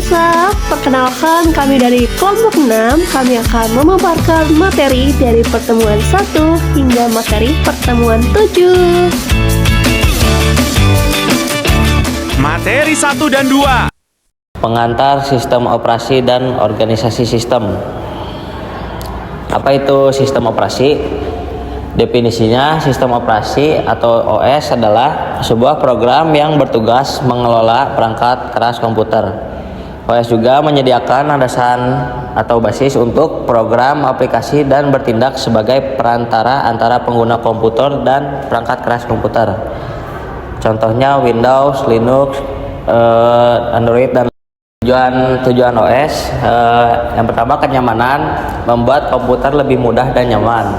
pemirsa, perkenalkan kami dari kelompok 6. Kami akan memaparkan materi dari pertemuan 1 hingga materi pertemuan 7. Materi 1 dan 2. Pengantar sistem operasi dan organisasi sistem. Apa itu sistem operasi? Definisinya, sistem operasi atau OS adalah sebuah program yang bertugas mengelola perangkat keras komputer. OS juga menyediakan landasan atau basis untuk program aplikasi dan bertindak sebagai perantara antara pengguna komputer dan perangkat keras komputer. Contohnya Windows, Linux, Android, dan tujuan OS yang pertama kenyamanan, membuat komputer lebih mudah dan nyaman.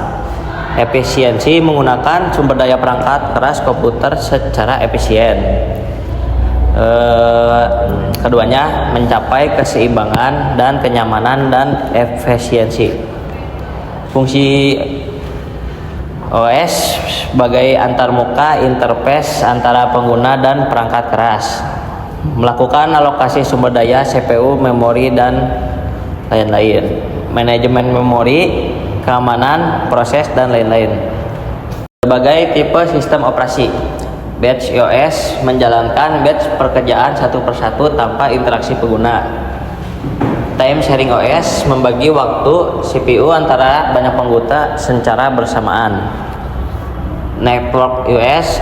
Efisiensi, menggunakan sumber daya perangkat keras komputer secara efisien. Keduanya mencapai keseimbangan dan kenyamanan dan efisiensi. Fungsi OS sebagai antarmuka interface antara pengguna dan perangkat keras, melakukan alokasi sumber daya CPU, memori, dan lain-lain, manajemen memori, keamanan proses, dan lain-lain. Berbagai tipe sistem operasi. Batch OS menjalankan batch pekerjaan satu persatu tanpa interaksi pengguna. Time sharing OS membagi waktu CPU antara banyak pengguna secara bersamaan. Network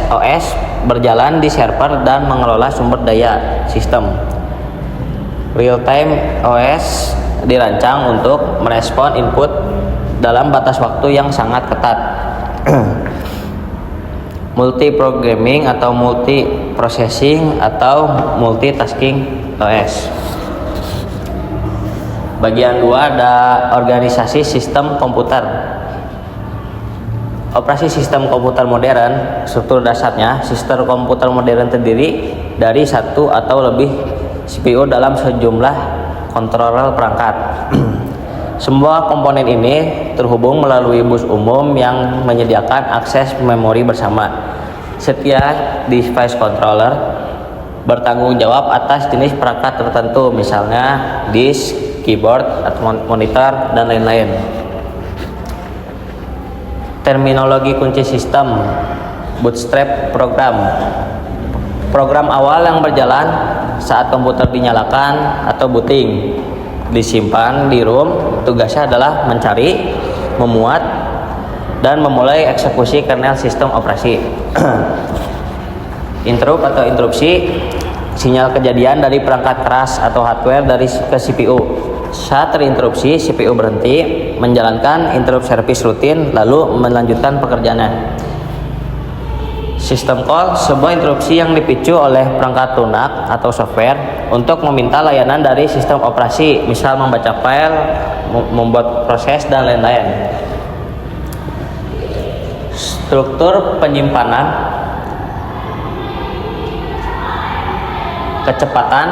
OS berjalan di server dan mengelola sumber daya sistem. Real time OS dirancang untuk merespon input dalam batas waktu yang sangat ketat. Multi-programming atau multi-processing atau multitasking OS. Bagian 2 ada organisasi sistem komputer. Operasi sistem komputer modern, struktur dasarnya, sistem komputer modern terdiri dari satu atau lebih CPU dalam sejumlah controller perangkat. Semua komponen ini terhubung melalui bus umum yang menyediakan akses memori bersama. Setiap device controller bertanggung jawab atas jenis perangkat tertentu, misalnya disk, keyboard, atau monitor, dan lain-lain. Terminologi kunci sistem. Bootstrap program. Program awal yang berjalan saat komputer dinyalakan atau booting. Disimpan di ROM, tugasnya adalah mencari, memuat, dan memulai eksekusi kernel sistem operasi. Interrupt atau interupsi, sinyal kejadian dari perangkat keras atau hardware dari ke CPU. Saat terinterupsi, CPU berhenti, menjalankan interrupt service rutin, lalu melanjutkan pekerjaannya. System call, sebuah interupsi yang dipicu oleh perangkat lunak atau software untuk meminta layanan dari sistem operasi, misal membaca file, membuat proses, dan lain-lain. Struktur penyimpanan, kecepatan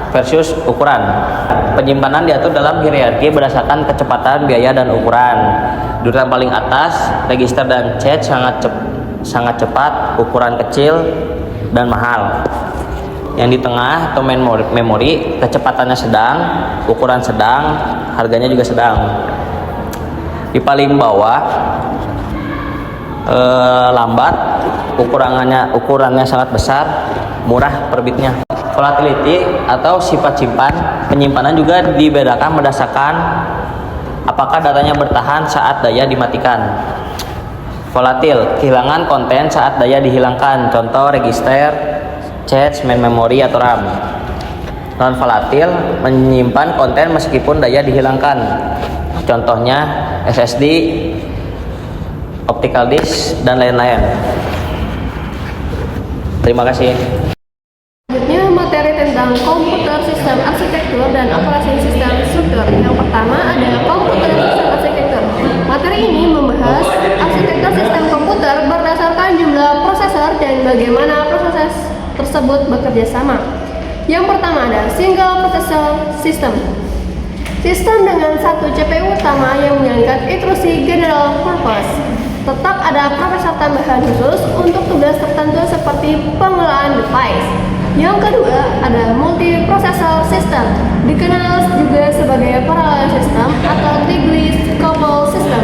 versus ukuran. Penyimpanan diatur dalam hierarki berdasarkan kecepatan, biaya, dan ukuran. Di urutan paling atas, register dan cache sangat cepat, ukuran kecil, dan mahal. Yang di tengah atau memori, kecepatannya sedang, ukuran sedang, harganya juga sedang. Di paling bawah lambat, ukurannya sangat besar, murah per bitnya. Volatility atau sifat simpan penyimpanan juga dibedakan berdasarkan apakah datanya bertahan saat daya dimatikan. Volatil, kehilangan konten saat daya dihilangkan, contoh register, cache, main memory, atau RAM. Non volatil, menyimpan konten meskipun daya dihilangkan, contohnya SSD, optical disk, dan lain-lain. Terima kasih. Selanjutnya materi tentang komputer sistem arsitektur dan operasi sistem struktur. Yang pertama ada komputer sistem arsitektur. Materi ini membahas arsitektur sistem komputer berdasarkan jumlah prosesor dan bagaimana proses tersebut bekerja sama. Yang pertama ada single processor system. Sistem dengan satu CPU utama yang menjalankan instruksi general purpose. Tetap ada prosesor tambahan khusus untuk tugas tertentu seperti pengelolaan device. Yang kedua ada multiprocessor system, dikenal juga sebagai parallel system atau tightly coupled system.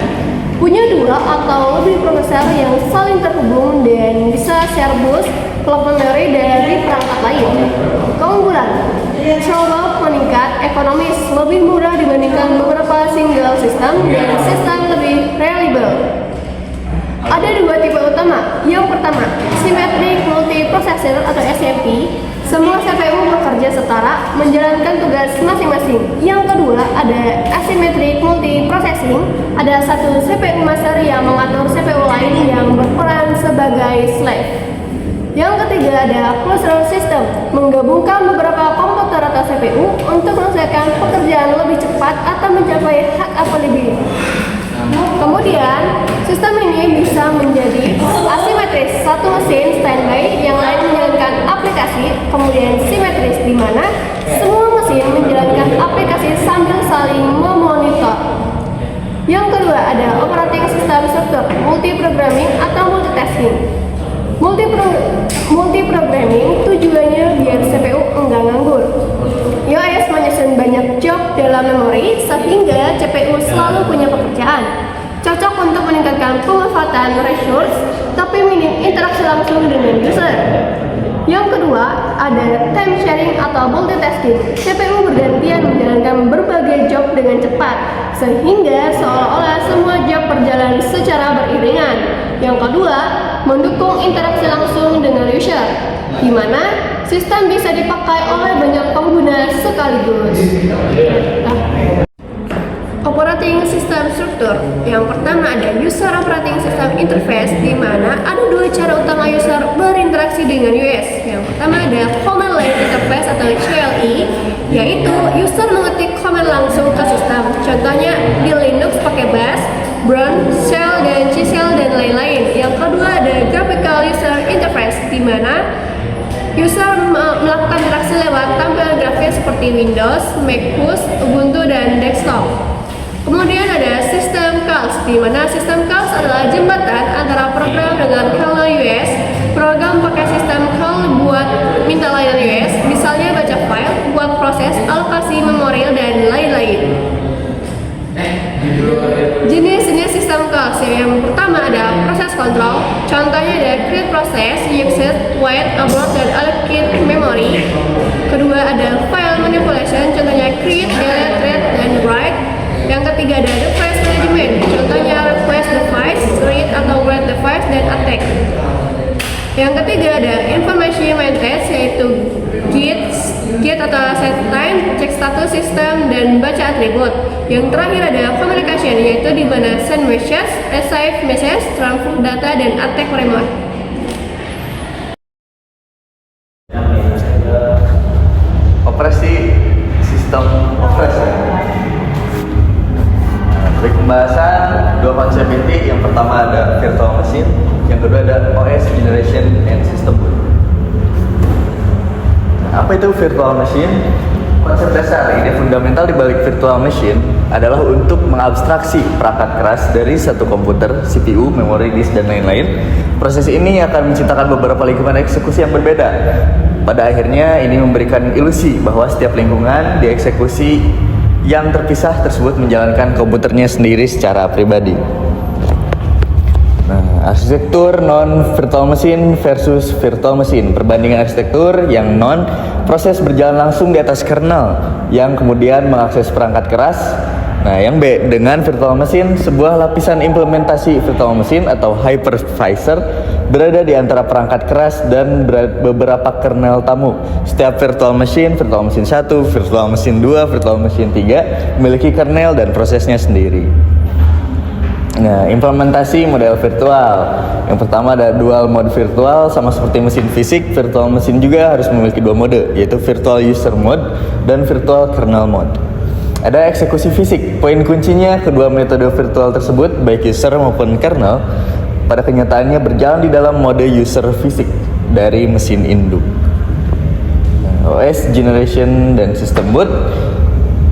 Punya dua atau lebih prosesor yang saling terhubung dan bisa share bus, clock memory dari perangkat lain. Keunggulan, coba meningkat, ekonomis, lebih murah dibandingkan beberapa single system dan sistem lebih reliable. Ada dua tipe utama. Yang pertama, symmetric multiprocessor atau SMP. Semua CPU bekerja setara, menjalankan tugas masing-masing. Yang kedua, ada asymmetric multiprocessing. Ada satu CPU master yang mengatur CPU lain yang berperan sebagai slave. Yang ketiga ada cluster system, menggabungkan beberapa komputer atau CPU untuk menyelesaikan pekerjaan lebih cepat atau mencapai hak availability. Kemudian, sistem ini bisa menjadi asimetris, satu mesin standby yang lain menjalankan aplikasi, kemudian simetris di mana semua mesin menjalankan aplikasi sambil saling memonitor. Yang kedua ada operating system struktur, multiprogramming atau multitasking. Multiprogramming tujuannya biar CPU enggak nganggur. iOS menyusun banyak job dalam memori sehingga CPU selalu punya pekerjaan. Cocok untuk meningkatkan pemanfaatan resource tapi minim interaksi langsung dengan user. Yang kedua ada time sharing atau multitasking. CPU bergantian menjalankan berbagai job dengan cepat sehingga seolah-olah semua job berjalan secara beriringan. Yang kedua, mendukung interaksi langsung dengan user, di mana sistem bisa dipakai oleh banyak pengguna sekaligus. Operating System struktur. Yang pertama ada User Operating System Interface, di mana ada dua cara utama user berinteraksi dengan OS. Yang pertama ada Command Line Interface atau CLI, yaitu user mengetik command langsung ke sistem. Contohnya di Linux pakai bash, bourne, shell, dan c-shell, dan lain-lain. Yang kedua ada Graphical User Interface, di mana user melakukan interaksi lewat tampilan grafis seperti Windows, macOS, Ubuntu, dan desktop. Kemudian ada System Calls, di mana System Calls adalah jembatan antara program dengan kernel US. Program pakai sistem call buat minta layanan US, misalnya baca file, buat proses, alokasi memori, dan lain-lain. Jenis-jenis sistem calls yang pertama ada proses control, contohnya ada create process, exit, wait, upload, dan allocate memory. Kedua ada file manipulation, contohnya create, delete, read, dan write. Yang ketiga ada device management, contohnya request device, read atau write device, dan attack. Yang ketiga ada information maintenance, yaitu git atau set time, cek status sistem, dan baca atribut. Yang terakhir ada communication, yaitu di mana send message, receive message, transfer data, dan attack remote. Operasi sistem operasi. Dari pembahasan dua konsep inti, yang pertama ada virtual machine, yang kedua ada OS generation and system boot. Apa itu virtual machine? Konsep dasar, ide fundamental di balik virtual machine adalah untuk mengabstraksi perangkat keras dari satu komputer, CPU, memori, disk, dan lain-lain. Proses ini akan menciptakan beberapa lingkungan eksekusi yang berbeda. Pada akhirnya ini memberikan ilusi bahwa setiap lingkungan dieksekusi yang terpisah tersebut menjalankan komputernya sendiri secara pribadi. Nah, arsitektur non-virtual machine versus virtual machine. Perbandingan arsitektur yang non, proses berjalan langsung di atas kernel yang kemudian mengakses perangkat keras. Nah, yang B, dengan virtual machine, sebuah lapisan implementasi virtual machine atau hypervisor berada di antara perangkat keras dan beberapa kernel tamu. Setiap virtual machine 1, virtual machine 2, virtual machine 3 memiliki kernel dan prosesnya sendiri. Nah, implementasi model virtual. Yang pertama ada dual mode virtual, sama seperti mesin fisik, virtual machine juga harus memiliki dua mode, yaitu virtual user mode dan virtual kernel mode. Ada eksekusi fisik. Poin kuncinya kedua metode virtual tersebut, baik user maupun kernel, pada kenyataannya berjalan di dalam mode user fisik dari mesin induk. Nah, OS generation dan system boot.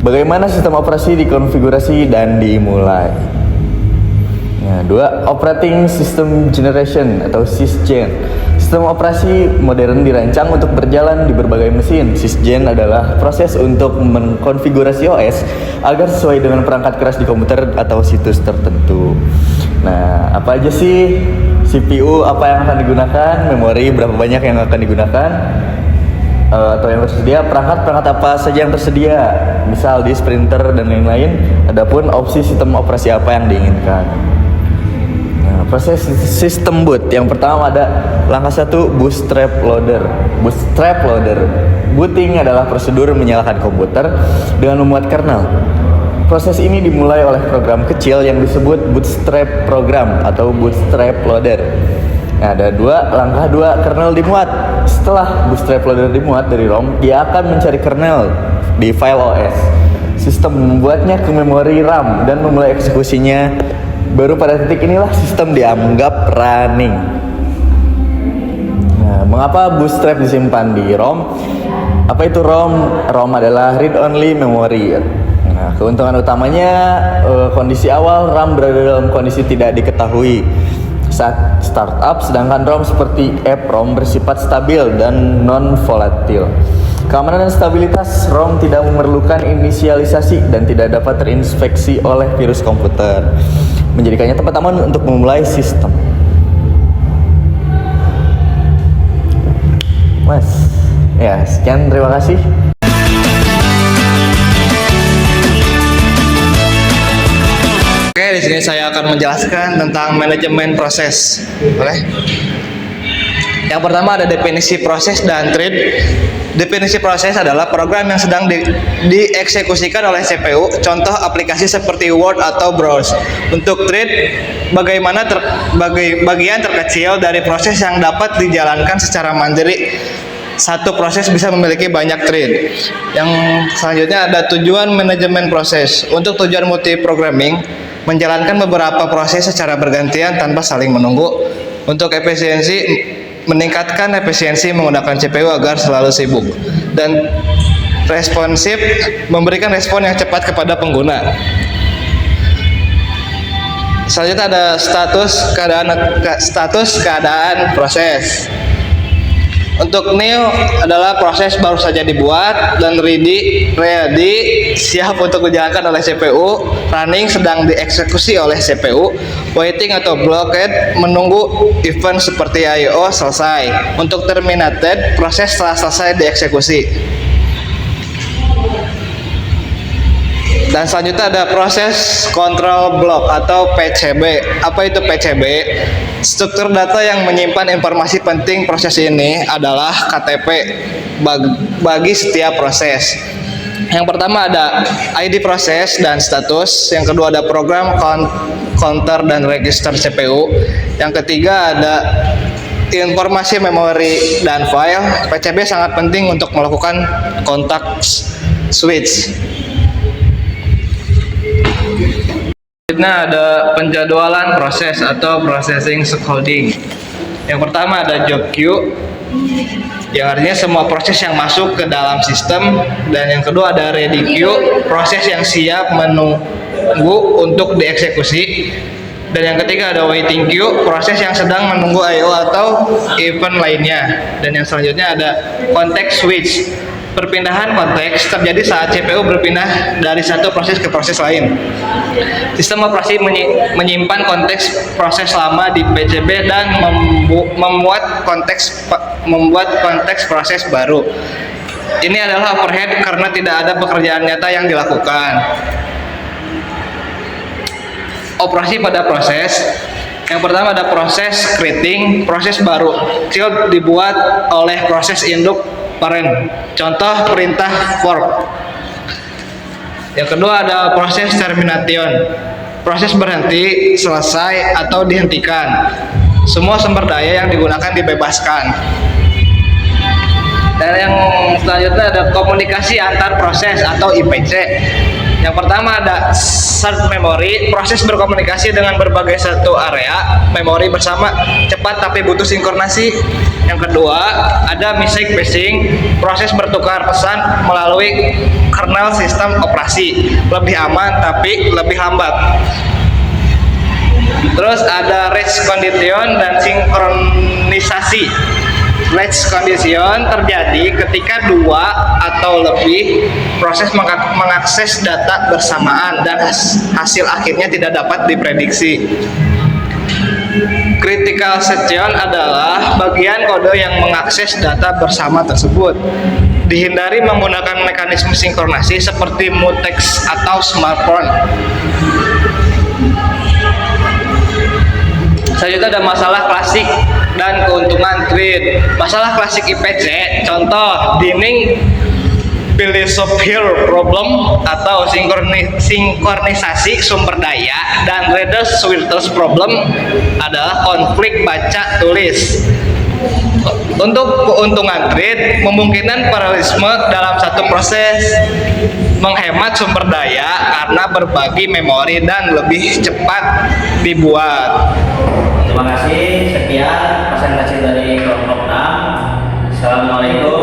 Bagaimana sistem operasi dikonfigurasi dan dimulai? Nah, 2. Operating System Generation atau sysgen. Sistem operasi modern dirancang untuk berjalan di berbagai mesin. Sysgen adalah proses untuk mengkonfigurasi OS agar sesuai dengan perangkat keras di komputer atau situs tertentu. Nah, apa aja sih CPU, apa yang akan digunakan, memori berapa banyak yang akan digunakan, atau yang tersedia, perangkat apa saja yang tersedia, misal disk, printer, dan lain-lain. Adapun opsi sistem operasi apa yang diinginkan. Nah, proses sistem boot. Yang pertama ada langkah 1, bootstrap loader. Bootstrap loader. Booting adalah prosedur menyalakan komputer dengan memuat kernel. Proses ini dimulai oleh program kecil yang disebut bootstrap program atau bootstrap loader. Nah, ada langkah 2, kernel dimuat. Setelah bootstrap loader dimuat dari ROM, dia akan mencari kernel di file OS. Sistem membuatnya ke memori RAM dan memulai eksekusinya. Baru pada titik inilah sistem dianggap running. Nah, mengapa bootstrap disimpan di ROM? Apa itu ROM? ROM adalah read only memory. Nah, keuntungan utamanya kondisi awal RAM berada dalam kondisi tidak diketahui saat startup, sedangkan ROM seperti EEPROM bersifat stabil dan non-volatil. Keamanan dan stabilitas ROM tidak memerlukan inisialisasi dan tidak dapat terinfeksi oleh virus komputer, menjadikannya tempat aman untuk memulai sistem. Mas, ya sekian, terima kasih. Oke, di sini saya akan menjelaskan tentang manajemen proses. Boleh? Yang pertama ada definisi proses dan thread. Definisi proses adalah program yang sedang dieksekusikan oleh CPU, contoh aplikasi seperti Word atau Browse. Untuk thread, bagian terkecil dari proses yang dapat dijalankan secara mandiri. Satu proses bisa memiliki banyak thread. Yang selanjutnya ada tujuan manajemen proses. Untuk tujuan multiprogramming, menjalankan beberapa proses secara bergantian tanpa saling menunggu. Untuk efisiensi, meningkatkan efisiensi menggunakan CPU agar selalu sibuk. Dan responsif, memberikan respon yang cepat kepada pengguna. Selanjutnya ada status keadaan proses. Untuk new adalah proses baru saja dibuat, dan ready siap untuk dijalankan oleh CPU, running sedang dieksekusi oleh CPU, waiting atau blocked menunggu event seperti I/O selesai. Untuk terminated, proses telah selesai dieksekusi. Dan selanjutnya ada proses control block atau PCB. Apa itu PCB? Struktur data yang menyimpan informasi penting proses ini adalah KTP bagi setiap proses. Yang pertama ada ID proses dan status. Yang kedua ada program counter dan register CPU. Yang ketiga ada informasi memori dan file. PCB sangat penting untuk melakukan kontak switch. Nah, ada penjadwalan proses atau processing scaffolding. Yang pertama ada job queue, yang artinya semua proses yang masuk ke dalam sistem. Dan yang kedua ada ready queue, proses yang siap menunggu untuk dieksekusi. Dan yang ketiga ada waiting queue, proses yang sedang menunggu I/O atau event lainnya. Dan yang selanjutnya ada context switch. Perpindahan konteks terjadi saat CPU berpindah dari satu proses ke proses lain. Sistem operasi menyimpan konteks proses lama di PCB dan membuat konteks proses baru. Ini adalah overhead karena tidak ada pekerjaan nyata yang dilakukan. Operasi pada proses. Yang pertama ada proses creating, proses baru kecil dibuat oleh proses induk parent. Contoh perintah fork. Yang kedua ada proses termination, proses berhenti, selesai, atau dihentikan. Semua sumber daya yang digunakan dibebaskan. Dan yang selanjutnya ada komunikasi antar proses atau IPC. Yang pertama ada shared memory, proses berkomunikasi dengan berbagai satu area memori bersama cepat tapi butuh sinkronasi. Yang kedua ada message passing, proses bertukar pesan melalui kernel sistem operasi, lebih aman tapi lebih lambat. Terus ada race condition dan sinkronisasi. Latch condition terjadi ketika dua atau lebih proses mengakses data bersamaan dan hasil akhirnya tidak dapat diprediksi. Critical section adalah bagian kode yang mengakses data bersama tersebut. Dihindari menggunakan mekanisme sinkronasi seperti mutex atau smartphone. Selanjutnya ada masalah klasik dan keuntungan trade. Masalah klasik IPC, contoh Dinning philosophical problem atau sinkronisasi sumber daya, dan Reedus-Wirtz problem adalah konflik baca tulis. Untuk keuntungan trade, memungkinkan paralelisme dalam satu proses, menghemat sumber daya karena berbagi memori dan lebih cepat dibuat. Terima kasih, sekian presentasi dari kelompok 6. Assalamualaikum